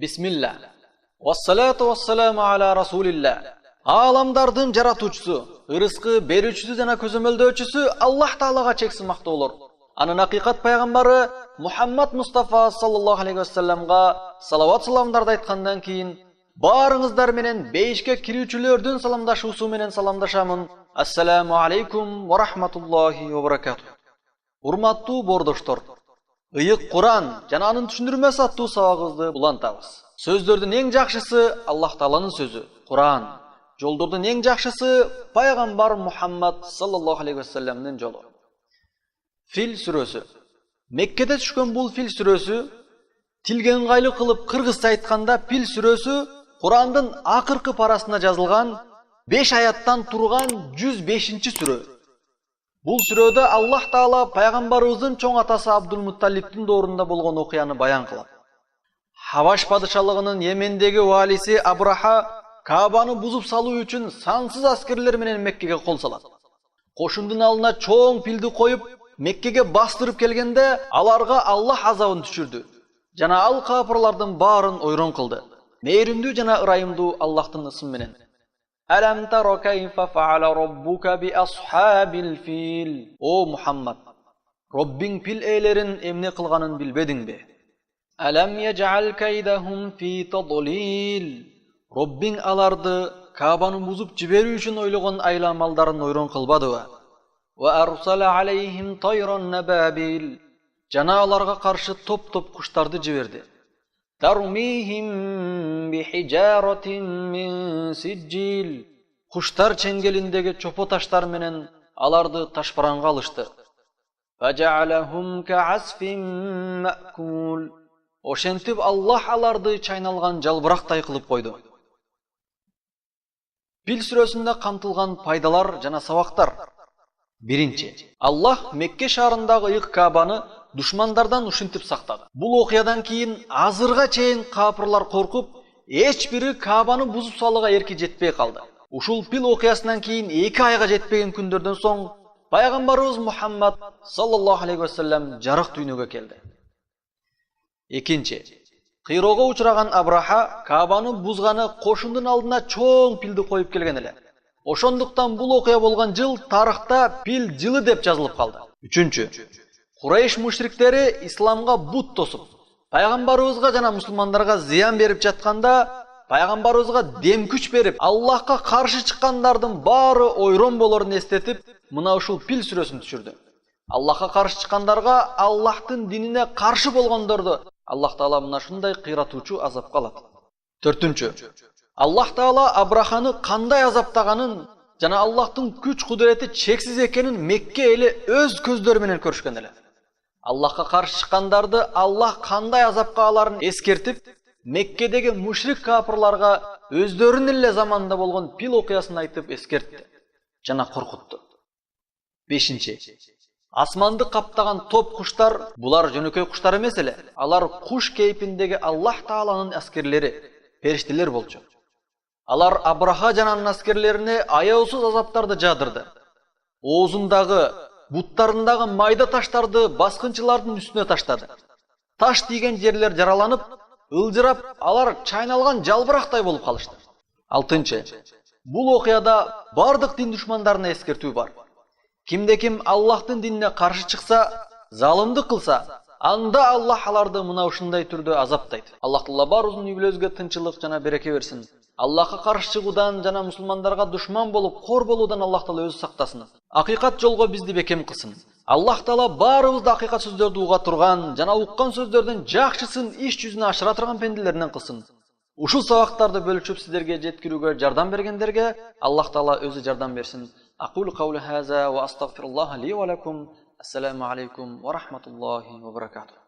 Бисмилла. Вассалату вассаламу аля расулилла. Аламдардын жаратуучусу, ырыскы берүүчүсү жана көзөмөлдөөчүсү Аллах Таалага чексиз мактоолор. Анын акыйкат пайгамбары Мухаммад Мустафа саллаллаху алейхи вассаламга салават саламдарды айткандан кийин барыңыздар менен бейишке кирүүчүлөрдүн саламдашуусу менен саламдашамын. Ассаламу алейкум ва рахматуллахи ва баракатух. Урматтуу бордоштор, ыйык Куран жана анын түшүндүрмөсү аттуу сабагыбызды улантабыз. Сөздөрдүн эң жакшысы Аллах Тааланын сөзү, Куран. Жолдордун эң жакшысы пайгамбар Мухаммад саллаллаху алейхи вассаламдын жолу. Фил сүрөсү. Меккеде түшкөн бул Фил сүрөсү тилге ыңгайлуу кылып кыргызча айтканда Фил сүрөсү Курандын акыркы парасына жазылган 5 аяттан турган 105-чи сүрө. Бул сүрөдө Аллах Таала пайгамбарыбыздын чоң атасы Абдул-Мутталибтин доорунда болгон окуяны баян кылат. Хаваш падышалыгынын Йемендеги валиси Абраха Каабаны бузуп салуу үчүн сансыз аскерлер менен Меккеге кол салат. Кошундун алдына чоң Филди коюп Меккеге бастырып келгенде аларга Аллах азабын түшүрдү. Жана ал капырлардын баарын ойрон кылды. Мейиримдүү жана ырайымдуу Аллахтын ысымы менен. Алам таро кайфа фаала роббука би асхабил фил. О Мухаммад, Роббиң пил ээлерин эмне кылганын билбедиңби? Алам яжал кайдахум фи тадлил. Роббиң аларды Каабаны бузуп жиберүү үчүн ойлогон айламалдарын ойрон кылбадыбы? Ва арсала алейхим тайран набабил. Жана аларга каршы топ-топ куштарды жиберди. Тармихим би хижаратин мин сиджил. Куштар чеңгелиндеги чопо таштар менен аларды ташпаранга алышты. Фажаалахум каасфин маъкул. Ошентип Аллах аларды чайналган жалбырактай кылып койду. Фил сүрөсүндө камтылган пайдалар жана сабактар. Биринчи, Аллах Мекке шаарындагы ыйык Каабаны душмандардан ушинтип сактады. Бул окуядан кийин азырга чейин капырлар коркуп, эч бири Каабаны бузуп салууга эрки жетпей калды. Ушул Фил окуясынан кийин 2 айга жетпеген күндөрдөн соң пайгамбарыбыз Мухаммад саллаллаху алейхи вассалам жарык дүйнөгө келди. Экинчи, кыйроого учураган Абраха Каабаны бузганы кошундун алдына чоң Филди коюп келген эле. Ошондуктан бул окуя болгон жыл тарыхта Фил жылы деп жазылып калды. Үчүнчү, Курайш мушриктери исламга бут тосуп, пайгамбарыбызга жана мусулмандарга зыян берип жатканда, пайгамбарыбызга дем күч берип, Аллахка каршы чыккандардын баары ойрон болорун эстетип, мына ушул Фил сүрөсүн түшүрдү. Аллахка каршы чыккандарга, Аллахтын динине каршы болгондорду Аллах Таала мына шундай кыйратуучу азапка алат. Төртүнчү, Аллах Таала Абраханы кандай азаптаганын жана Аллахтын күч кудурети чексиз экенин Мекке эли өз көздөрү менен көрүшкөн эле. Аллахка каршы чыккандарды Аллах кандай азапка аларын эскертип, Меккедеги мушрик капырларга өздөрүнүн эле заманында болгон Фил окуясын айтып эскертти жана коркутту. Бешинчи, асманды каптаган топ куштар, булар жөнөкөй куштар эмес эле. Алар куш кейпиндеги Аллах Тааланын аскерлери, периштелер болчу. Алар Абраха жана анын аскерлерине аяусуз азаптарды жаадырды. Оозундагы, буттарындагы майда таштарды баскынчылардын үстүнө таштады. Таш тийген жерлер жараланып, ылжырап, алар чайналган жалбырактай болуп калышты. Алтынчы, бул окуяда бардык дин душмандарына эскертүү бар. Кимде-ким Аллахтын динине каршы чыкса, залымдык кылса, анда Аллах аларды мына ушундай түрдө азаптайт. Аллах Таала баарыбыздын үй-бүлөбүзгө тынчылык жана береке берсин. Аллахка каршы чыгуудан жана мусулмандарга душман болуп, кор болуудан Аллах Таала өзү сактасын. Акыйкат жолго бизди бекем кылсын. Аллах Таала баарыбызды акыйкат сөздөрдү уга турган жана уккан сөздөрдүн жакшысын иш жүзүнө ашыра турган пенделеринен кылсын. Ушул сабактарды бөлүшүп сиздерге жеткирүүгө жардам бергендерге Аллах Таала өзү жардам берсин. Aqulu qawli hadha wa astaghfirullah li wa lakum. Assalamu alaykum wa rahmatullahi wa barakatuh.